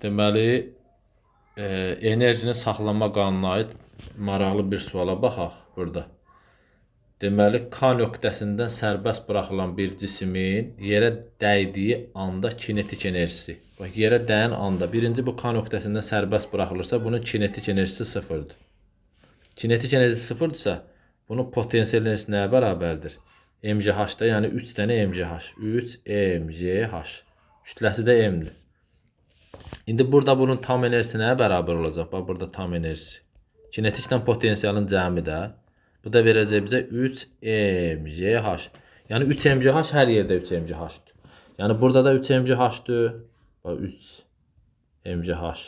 Deməli, enerjinin saxlanma qanununa aid maraqlı bir suala baxaq burada. Deməli, K nöqtəsindən sərbəst buraxılan bir cismin yerə dəydiyi anda kinetik enerjisi. Bax, yerə dəyən anda birinci bu K nöqtəsindən sərbəst buraxılırsa, bunun kinetik enerjisi sıfırdır. Kinetik enerjisi sıfırdırsa, bunun potansial enerjisi nəyə bərabərdir? MGH-da, yəni 3 dənə MGH. 3 MGH. Kütləsi də M-dir. İndi burada bunun tam enerjisi nəyə bərabər olacaq? Bax, burada tam enerjisi. Kinetikdən potensialın cəmi də. Bu da verəcək bizə 3 MGH. Yəni 3 MGH hər yerdə 3 MGH-dür. Yəni burada da 3 MGH-dür. Bax, 3 MGH.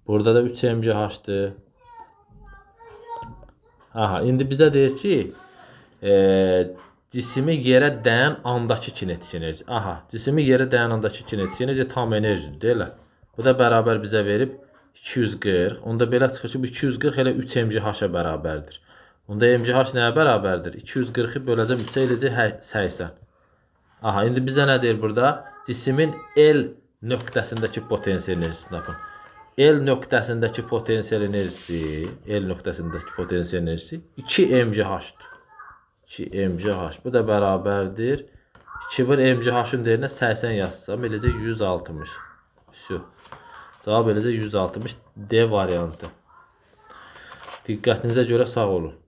Burada da 3 MGH-dür. Aha, indi bizə deyir ki, cismi yerə dəyən andakı kinetik enerji. Aha, cismi yerə dəyən andakı kinetik enerji tam enerjidir, deyil? Bu da bərabər bizə verib 240. Onda belə çıxır ki, bu 240 elə 3 MGH-a bərabərdir. Onda MGH nəyə bərabərdir? 240-ı böləcəm 3-ə eləcək 80. Aha, indi bizə nə deyir burada? Cismin L nöqtəsindəki potensial enerjisini tapın. L nöqtəsindəki potensial enerjisi 2 MGH-dır. 2 MGH. Bu da bərabərdir. 2 vur MGH-ın derinə 80 yazsam, eləcək 160. Cavab eləcək 160. D variantı. Diqqətinizə görə sağ olun.